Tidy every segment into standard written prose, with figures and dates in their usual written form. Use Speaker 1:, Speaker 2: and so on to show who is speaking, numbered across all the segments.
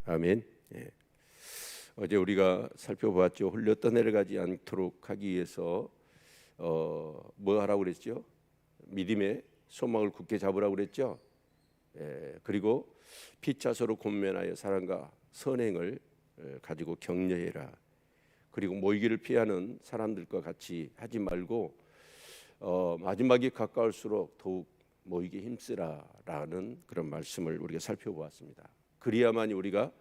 Speaker 1: 아멘. 예. 어제 우리가 살펴보았죠. 흘려 떠내려가지 않도록 하기 위해서 뭐 하라고 그랬죠? 믿음의 소망을 굳게 잡으라고 그랬죠. 예. 그리고 피차서로 권면하여 사랑과 선행을 가지고 격려해라. 그리고 모이기를 피하는 사람들과 같이 하지 말고 마지막이 가까울수록 더욱 모이기 힘쓰라라는 그런 말씀을 우리가 살펴보았습니다. 그리야만이 우리가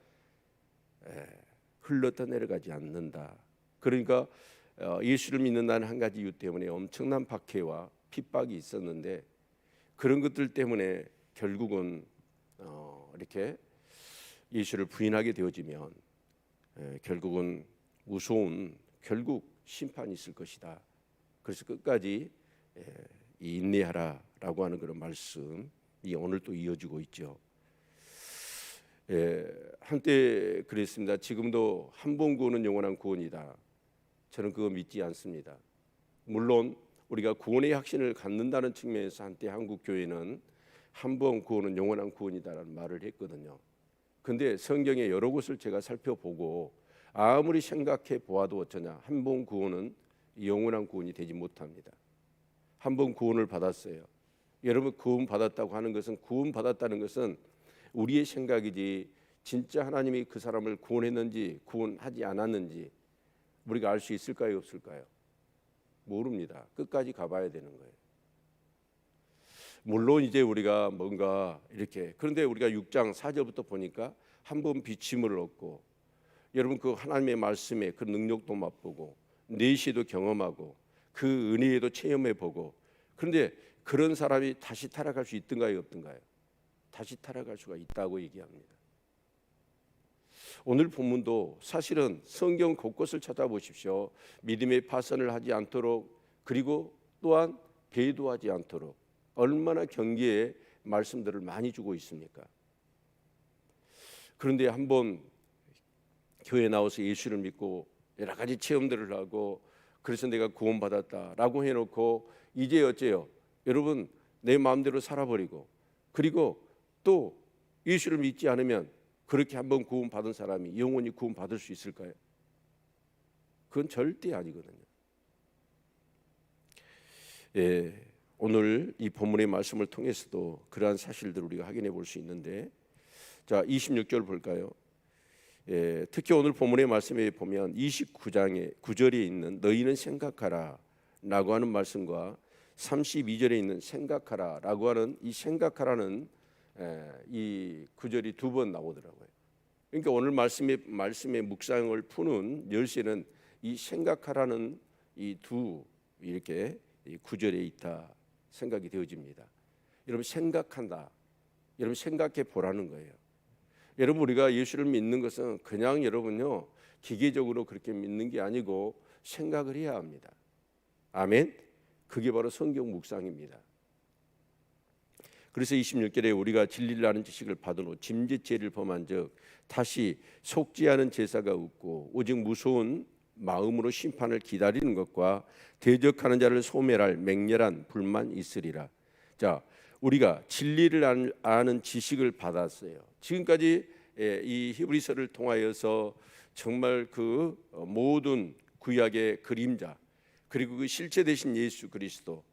Speaker 1: 흘러 내려가지 않는다. 그러니까 예수를 믿는다는 한 가지 이유 때문에 엄청난 박해와 핍박이 있었는데 그런 것들 때문에 결국은 이렇게 예수를 부인하게 되어지면 결국은 무서운 결국 심판이 있을 것이다. 그래서 끝까지 인내하라라고 하는 그런 말씀이 오늘 또 이어지고 있죠. 한때 그랬습니다. 지금도 한 번 구원은 영원한 구원이다. 저는 그거 믿지 않습니다. 물론 우리가 구원의 확신을 갖는다는 측면에서 한때 한국 교회는 한 번 구원은 영원한 구원이다라는 말을 했거든요. 근데 성경의 여러 곳을 제가 살펴보고 아무리 생각해 보아도 어쩌냐, 한 번 구원은 영원한 구원이 되지 못합니다. 한 번 구원을 받았어요. 여러분, 구원 받았다고 하는 것은, 구원 받았다는 것은 우리의 생각이지 진짜 하나님이 그 사람을 구원했는지 구원하지 않았는지 우리가 알 수 있을까요, 없을까요? 모릅니다. 끝까지 가봐야 되는 거예요. 물론 이제 우리가 뭔가 이렇게, 그런데 우리가 6장 4절부터 보니까 한 번 비침을 얻고, 여러분 그 하나님의 말씀에 그 능력도 맛보고 내시도 경험하고 그 은혜에도 체험해보고, 그런데 그런 사람이 다시 타락할 수 있던가요, 없던가요? 다시 타락할 수가 있다고 얘기합니다. 오늘 본문도 사실은 성경 곳곳을 찾아보십시오. 믿음의 파선을 하지 않도록, 그리고 또한 배도하지 않도록 얼마나 경계의 말씀들을 많이 주고 있습니까? 그런데 한번 교회에 나와서 예수를 믿고 여러 가지 체험들을 하고 그래서 내가 구원받았다라고 해놓고 이제 어째요? 여러분, 내 마음대로 살아버리고, 그리고 또 예수를 믿지 않으면 그렇게 한번 구원받은 사람이 영원히 구원받을 수 있을까요? 그건 절대 아니거든요. 오늘 이 본문의 말씀을 통해서도 그러한 사실들을 우리가 확인해 볼 수 있는데, 자 26절 볼까요? 특히 오늘 본문의 말씀에 보면 29장의 9절에 있는 너희는 생각하라 라고 하는 말씀과 32절에 있는 생각하라 라고 하는 이 생각하라는 이 구절이 두 번 나오더라고요. 그러니까 오늘 말씀의 묵상을 푸는 열쇠는 이 생각하라는 이 두 이렇게 이 구절에 있다 생각이 되어집니다. 여러분, 생각한다. 여러분, 생각해 보라는 거예요. 여러분, 우리가 예수를 믿는 것은 그냥 여러분요 기계적으로 그렇게 믿는 게 아니고 생각을 해야 합니다. 아멘. 그게 바로 성경 묵상입니다. 그래서 26절에 우리가 진리를 아는 지식을 받은 후 짐짓죄를 범한 적 다시 속지 않은 제사가 없고 오직 무서운 마음으로 심판을 기다리는 것과 대적하는 자를 소멸할 맹렬한 불만 있으리라. 자, 우리가 진리를 아는 지식을 받았어요. 지금까지 이 히브리서를 통하여서 정말 그 모든 구약의 그림자, 그리고 그 실체 되신 예수 그리스도,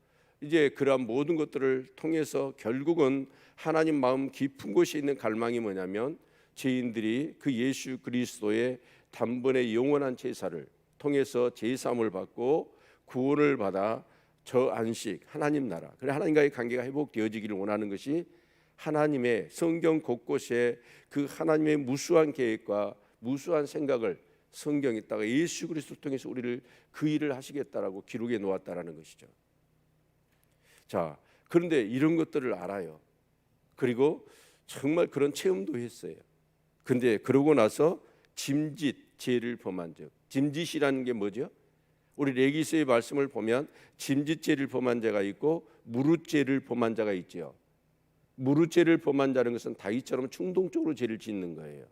Speaker 1: 이제 그러한 모든 것들을 통해서 결국은 하나님 마음 깊은 곳에 있는 갈망이 뭐냐면 죄인들이 그 예수 그리스도의 단번에 영원한 제사를 통해서 제사함을 받고 구원을 받아 저 안식 하나님 나라, 그래 하나님과의 관계가 회복되어지기를 원하는 것이 하나님의 성경 곳곳에 그 하나님의 무수한 계획과 무수한 생각을 성경에다가 예수 그리스도를 통해서 우리를 그 일을 하시겠다라고 기록해 놓았다라는 것이죠. 자, 그런데 이런 것들을 알아요. 그리고 정말 그런 체험도 했어요. 근데 그러고 나서 짐짓 죄를 범한 적, 짐짓이라는 게 뭐죠? 우리 레위기서의 말씀을 보면 짐짓죄를 범한 자가 있고 무릇죄를 범한 자가 있죠. 무릇죄를 범한 자는 것은 다윗처럼 충동적으로 죄를 짓는 거예요.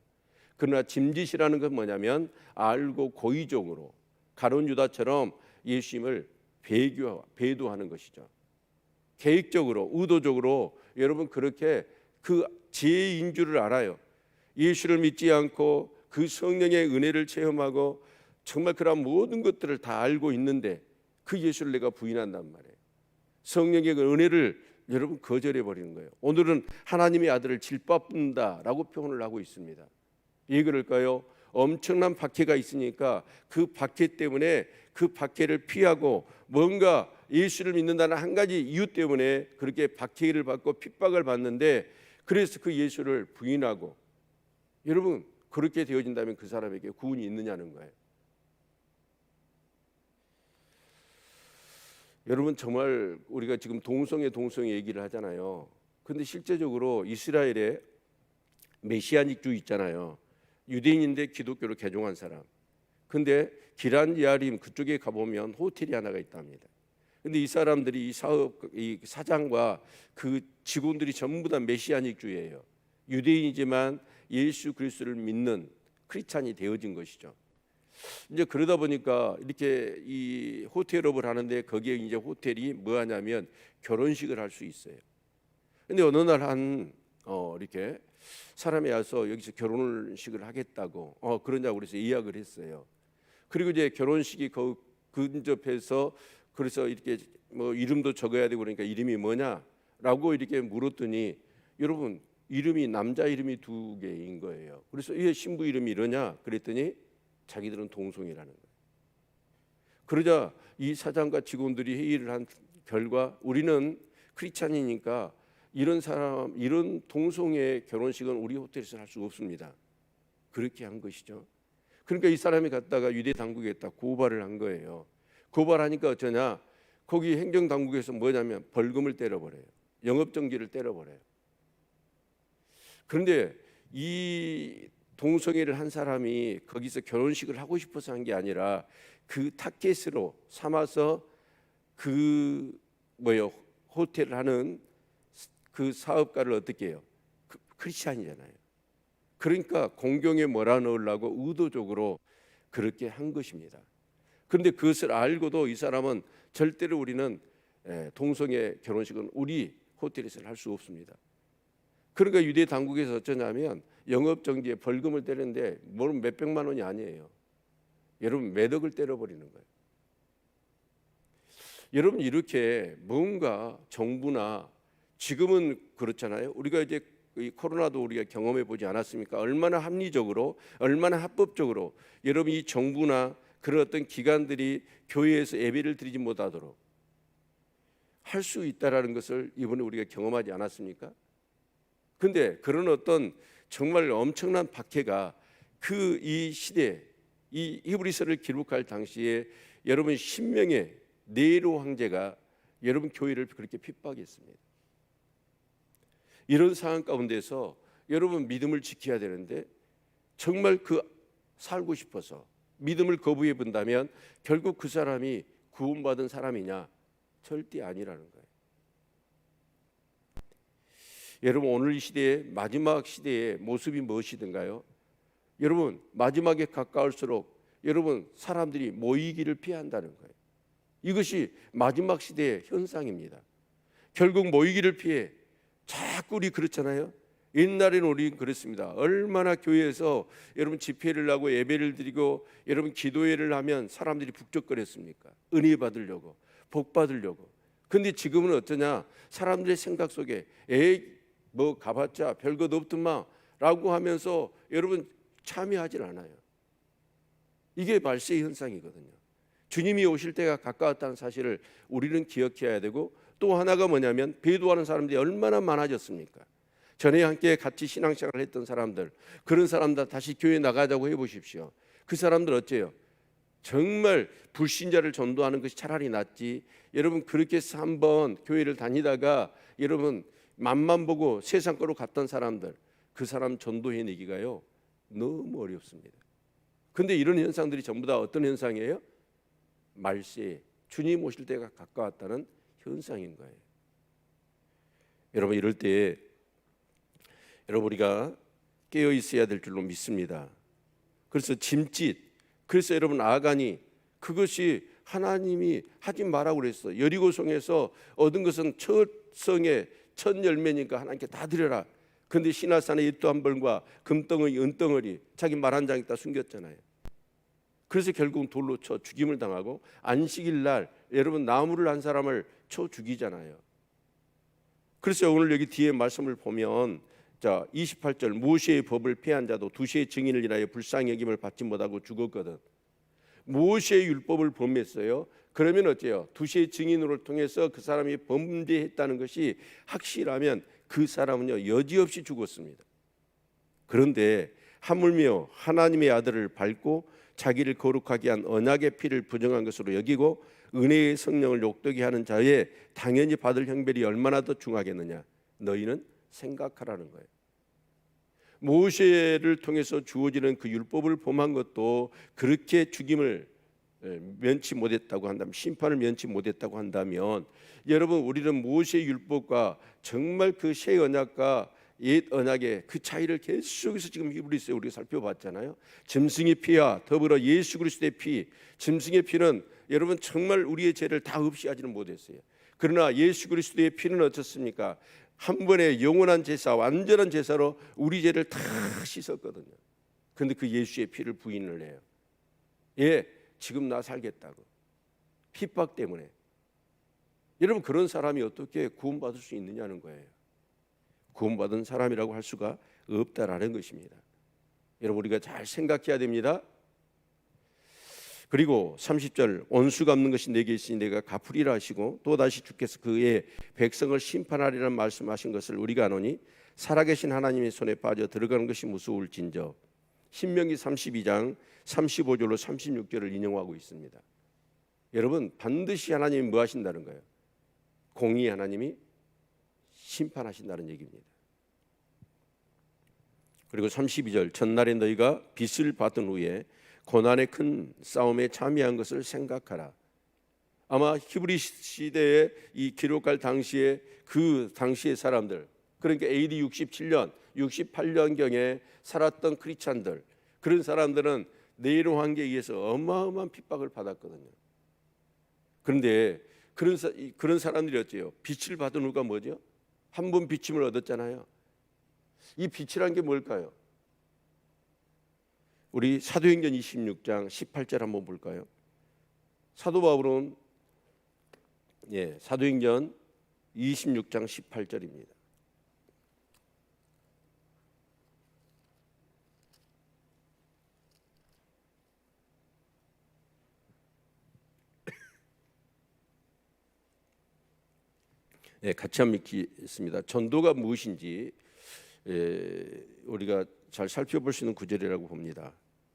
Speaker 1: 그러나 짐짓이라는 건 뭐냐면 알고 고의적으로 가룟 유다처럼 예수님을 배도하는 것이죠. 계획적으로 의도적으로 여러분 그렇게 그 죄인 줄을 알아요. 예수를 믿지 않고 그 성령의 은혜를 체험하고 정말 그런 모든 것들을 다 알고 있는데 그 예수를 내가 부인한단 말이에요. 성령의 그 은혜를 여러분 거절해 버리는 거예요. 오늘은 하나님의 아들을 질밥는다라고 표현을 하고 있습니다. 왜 그럴까요? 엄청난 박해가 있으니까 그 박해 때문에 그 박해를 피하고 뭔가 예수를 믿는다는 한 가지 이유 때문에 그렇게 박해를 받고 핍박을 받는데 그래서 그 예수를 부인하고 여러분 그렇게 되어진다면 그 사람에게 구원이 있느냐는 거예요. 여러분 정말 우리가 지금 동성애 얘기를 하잖아요. 근데 실제적으로 이스라엘에 메시아닉주 있잖아요. 유대인인데 기독교로 개종한 사람. 근데 기란 야림 그쪽에 가보면 호텔이 하나가 있답니다. 근데 이 사람들이 이 사장과 그 직원들이 전부 다 메시아닉주예요. 유대인이지만 예수 그리스도를 믿는 크리스찬이 되어진 것이죠. 이제 그러다 보니까 이렇게 이 호텔업을 하는데 거기에 이제 호텔이 뭐 하냐면 결혼식을 할 수 있어요. 근데 어느 날 이렇게 사람이 와서 여기서 결혼식을 하겠다고 그러냐고 그래서 예약을 했어요. 그리고 이제 결혼식이 근접해서 그래서 이렇게 뭐 이름도 적어야 되고 그러니까 이름이 뭐냐라고 이렇게 물었더니 여러분 이름이 남자 이름이 2개인 거예요. 그래서 왜 신부 이름이 이러냐 그랬더니 자기들은 동성이라는 거예요. 그러자 이 사장과 직원들이 회의를 한 결과 우리는 크리스찬이니까 이런 동성애 결혼식은 우리 호텔에서 할 수 없습니다. 그렇게 한 것이죠. 그러니까 이 사람이 갔다가 유대 당국에 딱 고발을 한 거예요. 고발하니까 어쩌냐? 거기 행정 당국에서 뭐냐면 벌금을 때려버려요. 영업정지를 때려버려요. 그런데 이 동성애를 한 사람이 거기서 결혼식을 하고 싶어서 한 게 아니라 그 타켓으로 삼아서 호텔을 하는 그 사업가를 어떻게 해요? 크리스찬이잖아요. 그러니까 공경에 몰아넣으려고 의도적으로 그렇게 한 것입니다. 그런데 그것을 알고도 이 사람은 절대로 우리는 동성애 결혼식은 우리 호텔에서 할 수 없습니다. 그러니까 유대 당국에서 어쩌냐면 영업정지에 벌금을 때리는데 뭐 몇백만 원이 아니에요. 여러분 몇 억을 때려버리는 거예요. 여러분 이렇게 뭔가 정부나 지금은 그렇잖아요. 우리가 이제 이 코로나도 우리가 경험해 보지 않았습니까? 얼마나 합리적으로 얼마나 합법적으로 여러분 이 정부나 그런 어떤 기관들이 교회에서 예배를 드리지 못하도록 할 수 있다라는 것을 이번에 우리가 경험하지 않았습니까? 근데 그런 어떤 정말 엄청난 박해가 이 시대 이 히브리서를 기록할 당시에 여러분 10명의 네로 황제가 여러분 교회를 그렇게 핍박했습니다. 이런 상황 가운데서 여러분 믿음을 지켜야 되는데 정말 살고 싶어서 믿음을 거부해 본다면 결국 그 사람이 구원받은 사람이냐? 절대 아니라는 거예요. 여러분 오늘 이 시대의 마지막 시대의 모습이 무엇이든가요? 여러분 마지막에 가까울수록 여러분 사람들이 모이기를 피한다는 거예요. 이것이 마지막 시대의 현상입니다. 결국 모이기를 피해 자꾸 우리 그렇잖아요. 옛날에는 우리 그랬습니다. 얼마나 교회에서 여러분 집회를 하고 예배를 드리고 여러분 기도회를 하면 사람들이 북적거렸습니까? 은혜 받으려고 복 받으려고. 근데 지금은 어떠냐? 사람들의 생각 속에 뭐 가봤자 별것 없더만 라고 하면서 여러분 참여하질 않아요. 이게 말세의 현상이거든요. 주님이 오실 때가 가까웠다는 사실을 우리는 기억해야 되고 또 하나가 뭐냐면 배도하는 사람들이 얼마나 많아졌습니까? 전에 함께 같이 신앙생활을 했던 사람들 그런 사람들 다시 교회 나가자고 해보십시오. 그 사람들 어째요? 정말 불신자를 전도하는 것이 차라리 낫지. 여러분 그렇게 해서 한번 교회를 다니다가 여러분 맛만 보고 세상 거로 갔던 사람들 그 사람 전도해내기가요 너무 어렵습니다. 근데 이런 현상들이 전부 다 어떤 현상이에요? 말세 주님 오실 때가 가까웠다는 현상인 거예요. 여러분 이럴 때 여러분 우리가 깨어 있어야 될 줄로 믿습니다. 그래서 그래서 여러분 아간이 그것이 하나님이 하지 말라고 그랬어. 여리고성에서 얻은 것은 첫 성의 첫 열매니까 하나님께 다 드려라. 근데 시나산에 이 또 한 벌과 금덩어리 은덩어리 자기 말 한 장에다 숨겼잖아요. 그래서 결국은 돌로 쳐 죽임을 당하고 안식일 날 여러분 나무를 한 사람을 쳐 죽이잖아요. 그래서 오늘 여기 뒤에 말씀을 보면 자 28절 모세의 법을 폐한 자도 두시의 증인을 인하여 불쌍히 여김을 받지 못하고 죽었거든. 모세의 율법을 범했어요. 그러면 어째요? 두시의 증인으로 통해서 그 사람이 범죄했다는 것이 확실하면 그 사람은요 여지없이 죽었습니다. 그런데 하물며 하나님의 아들을 밟고 자기를 거룩하게 한 언약의 피를 부정한 것으로 여기고 은혜의 성령을 욕되게 하는 자에 당연히 받을 형벌이 얼마나 더 중하겠느냐 너희는 생각하라는 거예요. 모세를 통해서 주어지는 그 율법을 범한 것도 그렇게 죽임을 면치 못했다고 한다면 심판을 면치 못했다고 한다면 여러분 우리는 모세의 율법과 정말 그 새 언약과 옛 언약의 그 차이를 계속해서 지금 히브리서에 우리가 살펴봤잖아요. 짐승의 피와 더불어 예수 그리스도의 피, 짐승의 피는 여러분 정말 우리의 죄를 다 없이하지는 못했어요. 그러나 예수 그리스도의 피는 어떻습니까? 한 번의 영원한 제사, 완전한 제사로 우리 죄를 다 씻었거든요. 그런데 그 예수의 피를 부인을 해요. 예, 지금 나 살겠다고 핍박 때문에. 여러분 그런 사람이 어떻게 구원받을 수 있느냐는 거예요. 구원받은 사람이라고 할 수가 없다라는 것입니다. 여러분 우리가 잘 생각해야 됩니다. 그리고 30절 원수 갚는 것이 내게 있으니 내가 갚으리라 하시고 또다시 주께서 그의 백성을 심판하리라는 말씀하신 것을 우리가 아노니 살아계신 하나님의 손에 빠져 들어가는 것이 무서울진저. 신명기 32장 35절로 36절을 인용하고 있습니다. 여러분 반드시 하나님이 뭐 하신다는 거예요? 공의 하나님이 심판하신다는 얘기입니다. 그리고 32절 전날에 너희가 빚을 받은 후에 고난의 큰 싸움에 참여한 것을 생각하라. 아마 히브리 시대에 이 기록할 당시에 그 당시의 사람들 그러니까 AD 67년 68년경에 살았던 크리스찬들 그런 사람들은 네로 황제에 의해서 어마어마한 핍박을 받았거든요. 그런데 그런 사람들이 어때요? 빚을 받은 후가 뭐죠? 한 번 빚임을 얻었잖아요. 이 빚이란 게 뭘까요? 우리 사도행전 26장 18절 한번 볼까요? 사도 바울은 사도행전 26장 18절입니다. 같이 한번 읽겠습니다. 전도가 무엇인지 우리가 잘 살펴볼 수 있는 구절이라고 봅니다.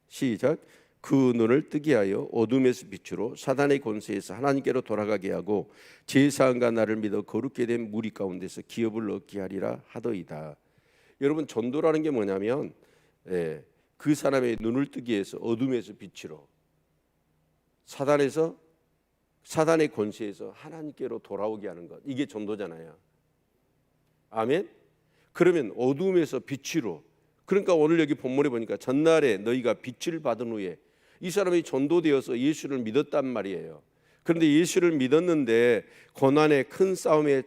Speaker 1: 시작. 그 눈을 뜨게 하여 어둠에서 빛으로 사단의 권세에서 하나님께로 돌아가게 하고 제사함과 나를 믿어 거룩게 된 무리 가운데서 기업을 얻게 하리라 하더이다. 여러분 전도라는 게 뭐냐면 그 사람의 눈을 뜨게 해서 어둠에서 빛으로 사단의 권세에서 하나님께로 돌아오게 하는 것, 이게 전도잖아요. 아멘. 그러면 어둠에서 빛으로, 그러니까 오늘 여기 본문에 보니까 전날에 너희가 빛을 받은 후에 이 사람이 전도되어서 예수를 믿었단 말이에요. 그런데 예수를 믿었는데 고난의 큰 싸움에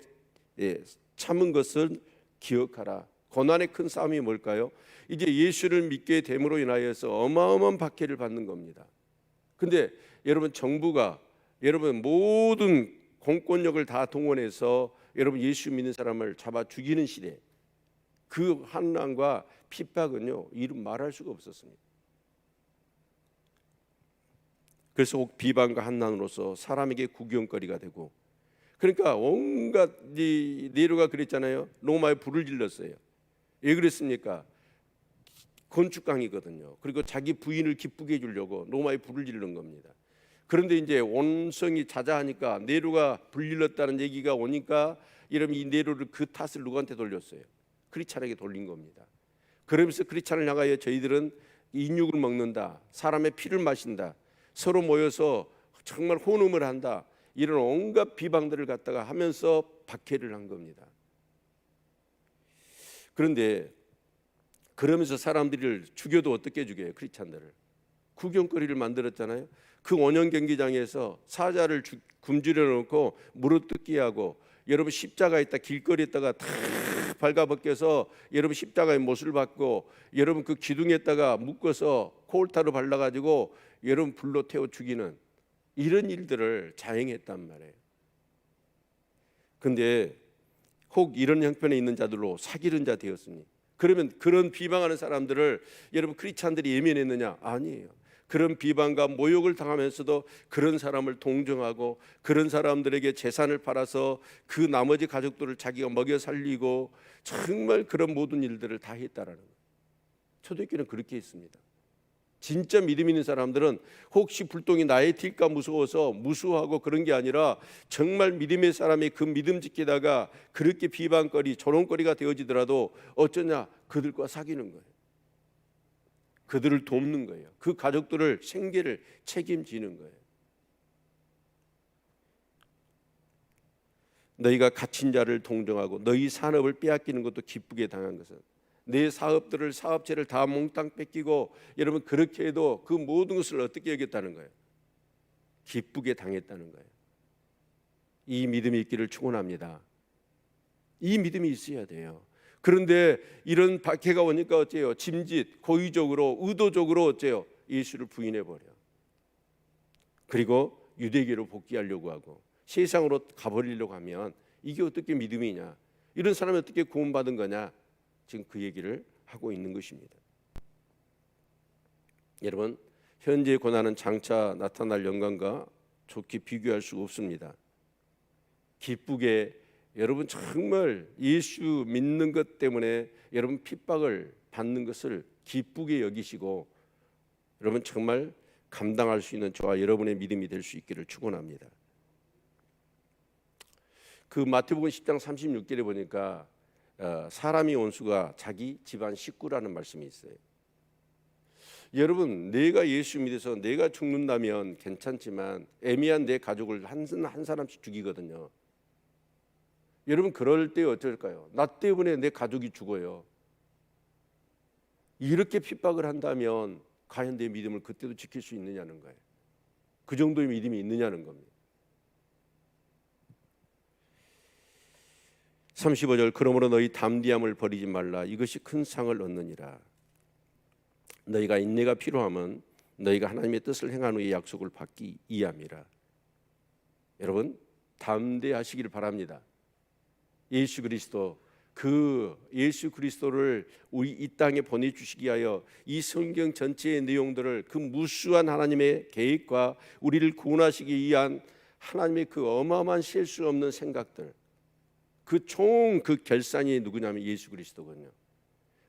Speaker 1: 참은 것을 기억하라. 고난의 큰 싸움이 뭘까요? 이제 예수를 믿게 됨으로 인하여서 어마어마한 박해를 받는 겁니다. 근데 여러분 정부가 여러분 모든 공권력을 다 동원해서 여러분 예수 믿는 사람을 잡아 죽이는 시대, 그 환난과 핍박은요 이름 말할 수가 없었습니다. 그래서 비방과 한난으로서 사람에게 구경거리가 되고, 그러니까 온갖 네로가 그랬잖아요. 로마에 불을 질렀어요. 왜 그랬습니까? 건축강이거든요. 그리고 자기 부인을 기쁘게 해주려고 로마에 불을 지르는 겁니다. 그런데 이제 온성이 자자하니까 네로가 불질렀다는 얘기가 오니까 이러면 이 네로를 그 탓을 누구한테 돌렸어요? 크리스찬에게 돌린 겁니다. 그러면서 크리스찬을 향하여 저희들은 인육을 먹는다, 사람의 피를 마신다, 서로 모여서 정말 혼음을 한다, 이런 온갖 비방들을 갖다가 하면서 박해를 한 겁니다. 그런데 그러면서 사람들을 죽여도 어떻게 죽여요? 크리스찬들을 구경거리를 만들었잖아요. 그 원형 경기장에서 사자를 굶주려 놓고 무릎 뜯기 하고, 여러분 십자가 있다 길거리에다가 다 발가벗겨서 여러분 십자가의 못을 받고 여러분 그 기둥에다가 묶어서 코울타를 발라가지고 여러분 불로 태워 죽이는 이런 일들을 자행했단 말이에요. 근데 혹 이런 형편에 있는 자들로 사기른 자 되었으니, 그러면 그런 비방하는 사람들을 여러분 크리스찬들이 예면했느냐? 아니에요. 그런 비방과 모욕을 당하면서도 그런 사람을 동정하고 그런 사람들에게 재산을 팔아서 그 나머지 가족들을 자기가 먹여 살리고 정말 그런 모든 일들을 다 했다라는 거예요. 초대교회는 그렇게 했습니다. 진짜 믿음 있는 사람들은 혹시 불똥이 나에 튈까 무서워서 무수하고 그런 게 아니라 정말 믿음의 사람이 그 믿음 지키다가 그렇게 비방거리 조롱거리가 되어지더라도 어쩌냐, 그들과 사귀는 거예요. 그들을 돕는 거예요. 그 가족들을 생계를 책임지는 거예요. 너희가 갇힌 자를 동정하고 너희 산업을 빼앗기는 것도 기쁘게 당한 것은, 내 사업들을 사업체를 다 몽땅 뺏기고 여러분 그렇게 해도 그 모든 것을 어떻게 여겼다는 거예요? 기쁘게 당했다는 거예요. 이 믿음이 있기를 축원합니다. 이 믿음이 있어야 돼요. 그런데 이런 박해가 오니까 어째요? 짐짓, 고의적으로, 의도적으로 어째요? 예수를 부인해 버려. 그리고 유대교로 복귀하려고 하고 세상으로 가버리려고 하면 이게 어떻게 믿음이냐? 이런 사람이 어떻게 구원받은 거냐? 지금 그 얘기를 하고 있는 것입니다. 여러분, 현재의 고난은 장차 나타날 영광과 좋게 비교할 수 없습니다. 기쁘게 여러분 정말 예수 믿는 것 때문에 여러분 핍박을 받는 것을 기쁘게 여기시고 여러분 정말 감당할 수 있는 저와 여러분의 믿음이 될 수 있기를 축원합니다. 그 마태복음 10장 36절에 보니까 사람이 원수가 자기 집안 식구라는 말씀이 있어요. 여러분, 내가 예수 믿어서 내가 죽는다면 괜찮지만 애매한 내 가족을 한 사람씩 죽이거든요. 여러분 그럴 때 어떨까요? 나 때문에 내 가족이 죽어요. 이렇게 핍박을 한다면 과연 내 믿음을 그때도 지킬 수 있느냐는 거예요. 그 정도의 믿음이 있느냐는 겁니다. 35절, 그러므로 너희 담대함을 버리지 말라. 이것이 큰 상을 얻느니라. 너희가 인내가 필요하면 너희가 하나님의 뜻을 행한 후에 약속을 받기 이함이라. 여러분 담대하시기를 바랍니다. 예수 그리스도, 그 예수 그리스도를 우리 이 땅에 보내주시기 위하여 이 성경 전체의 내용들을, 그 무수한 하나님의 계획과 우리를 구원하시기 위한 하나님의 그 어마어마한 셀 수 없는 생각들, 그 총 그 결산이 누구냐면 예수 그리스도거든요.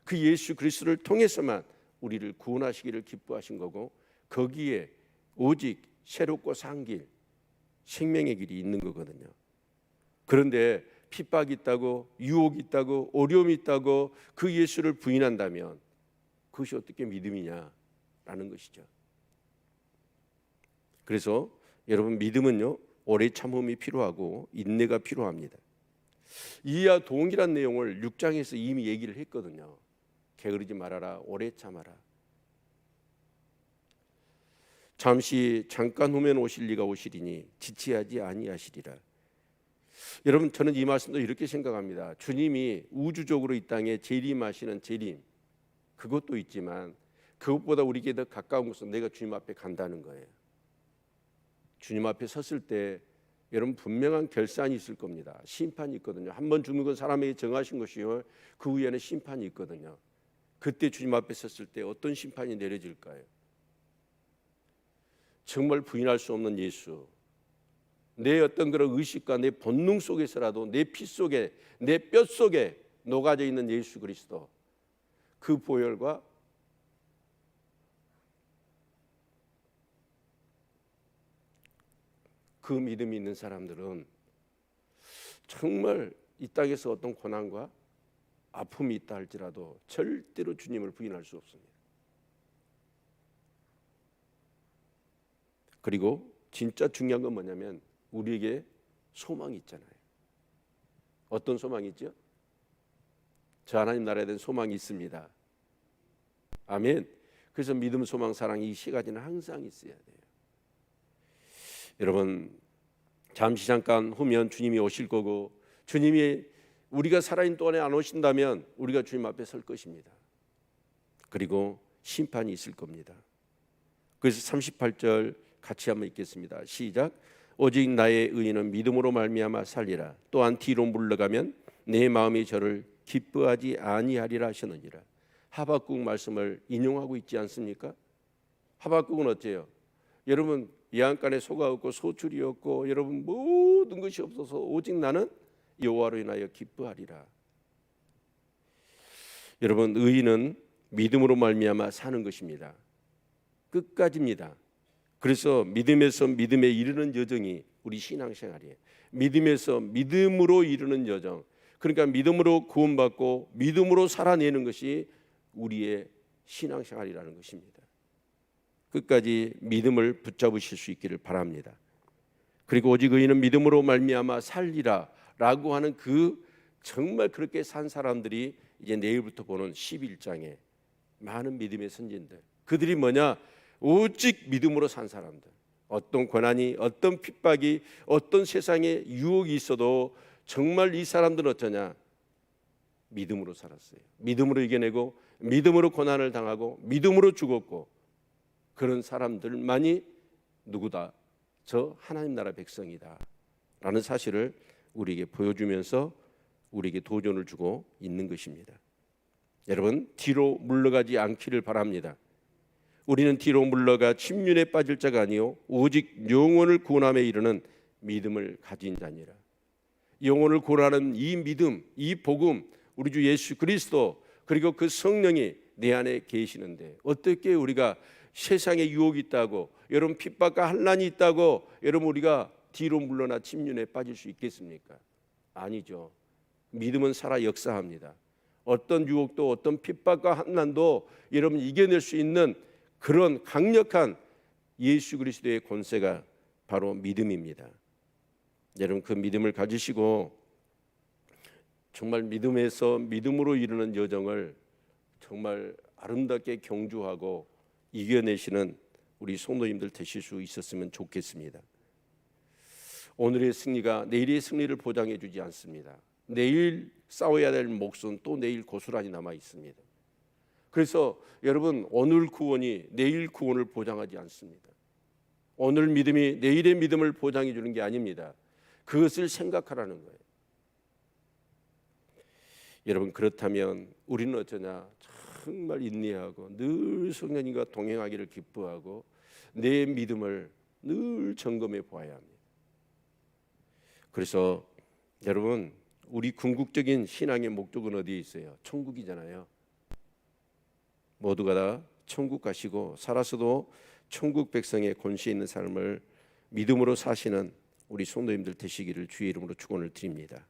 Speaker 1: 그 예수 그리스도를 통해서만 우리를 구원하시기를 기뻐하신 거고, 거기에 오직 새롭고 산 길, 생명의 길이 있는 거거든요. 그런데 핍박이 있다고, 유혹이 있다고, 어려움이 있다고 그 예수를 부인한다면 그것이 어떻게 믿음이냐라는 것이죠. 그래서 여러분 믿음은요, 오래 참음이 필요하고 인내가 필요합니다. 이와 동일한 내용을 6장에서 이미 얘기를 했거든요. 게으르지 말아라, 오래 참아라. 잠깐 후면 오실 리가 오시리니 지체하지 아니하시리라. 여러분 저는 이 말씀도 이렇게 생각합니다. 주님이 우주적으로 이 땅에 재림하시는 재림, 그것도 있지만 그것보다 우리에게 더 가까운 것은 내가 주님 앞에 간다는 거예요. 주님 앞에 섰을 때 여러분 분명한 결산이 있을 겁니다. 심판이 있거든요. 한 번 죽는 건 사람에게 정하신 것이요, 그 위에는 심판이 있거든요. 그때 주님 앞에 섰을 때 어떤 심판이 내려질까요? 정말 부인할 수 없는 예수, 내 어떤 그런 의식과 내 본능 속에서라도 내 피 속에, 내 뼈 속에 녹아져 있는 예수 그리스도, 그 보혈과 그 믿음이 있는 사람들은 정말 이 땅에서 어떤 고난과 아픔이 있다 할지라도 절대로 주님을 부인할 수 없습니다. 그리고 진짜 중요한 건 뭐냐면 우리에게 소망이 있잖아요. 어떤 소망이 있죠? 저 하나님 나라에 대한 소망이 있습니다. 아멘. 그래서 믿음, 소망, 사랑 이 세 가지는 항상 있어야 돼요. 여러분 잠시 잠깐 후면 주님이 오실 거고, 주님이 우리가 살아있는 동안에 안 오신다면 우리가 주님 앞에 설 것입니다. 그리고 심판이 있을 겁니다. 그래서 38절 같이 한번 읽겠습니다. 시작. 오직 나의 의인은 믿음으로 말미암아 살리라. 또한 뒤로 물러가면 내 마음이 저를 기뻐하지 아니하리라 하시느니라. 하박국 말씀을 인용하고 있지 않습니까? 하박국은 어째요? 여러분 양간에 소가 없고 소출이 없고 여러분 모든 것이 없어서 오직 나는 여호와로 인하여 기뻐하리라. 여러분 의인은 믿음으로 말미암아 사는 것입니다. 끝까지입니다. 그래서 믿음에서 믿음에 이르는 여정이 우리 신앙생활이에요. 믿음에서 믿음으로 이르는 여정. 그러니까 믿음으로 구원받고 믿음으로 살아내는 것이 우리의 신앙생활이라는 것입니다. 끝까지 믿음을 붙잡으실 수 있기를 바랍니다. 그리고 오직 의인은 믿음으로 말미암아 살리라 라고 하는 그 정말 그렇게 산 사람들이 이제 내일부터 보는 11장에 많은 믿음의 선진들, 그들이 뭐냐? 오직 믿음으로 산 사람들. 어떤 고난이, 어떤 핍박이, 어떤 세상에 유혹이 있어도 정말 이 사람들은 어떠냐? 믿음으로 살았어요. 믿음으로 이겨내고 믿음으로 고난을 당하고 믿음으로 죽었고, 그런 사람들만이 누구다? 저 하나님 나라 백성이다 라는 사실을 우리에게 보여주면서 우리에게 도전을 주고 있는 것입니다. 여러분 뒤로 물러가지 않기를 바랍니다. 우리는 뒤로 물러가 침륜에 빠질 자가 아니요 오직 영혼을 구원함에 이르는 믿음을 가진 자니라. 영혼을 구원하는 이 믿음, 이 복음, 우리 주 예수 그리스도 그리고 그 성령이 내 안에 계시는데 어떻게 우리가 세상에 유혹이 있다고, 여러분 핍박과 환난이 있다고 여러분 우리가 뒤로 물러나 침륜에 빠질 수 있겠습니까? 아니죠. 믿음은 살아 역사합니다. 어떤 유혹도 어떤 핍박과 환난도 여러분 이겨낼 수 있는 그런 강력한 예수 그리스도의 권세가 바로 믿음입니다. 여러분 그 믿음을 가지시고 정말 믿음에서 믿음으로 이루는 여정을 정말 아름답게 경주하고 이겨내시는 우리 성도님들 되실 수 있었으면 좋겠습니다. 오늘의 승리가 내일의 승리를 보장해 주지 않습니다. 내일 싸워야 될 몫은 또 내일 고스란히 남아 있습니다. 그래서 여러분 오늘 구원이 내일 구원을 보장하지 않습니다. 오늘 믿음이 내일의 믿음을 보장해 주는 게 아닙니다. 그것을 생각하라는 거예요. 여러분 그렇다면 우리는 어쩌냐? 정말 인내하고 늘 성령님과 동행하기를 기뻐하고 내 믿음을 늘 점검해 보아야 합니다. 그래서 여러분 우리 궁극적인 신앙의 목적은 어디에 있어요? 천국이잖아요. 모두가 다 천국 가시고 살아서도 천국 백성의 권세 있는 삶을 믿음으로 사시는 우리 성도님들 되시기를 주의 이름으로 축원을 드립니다.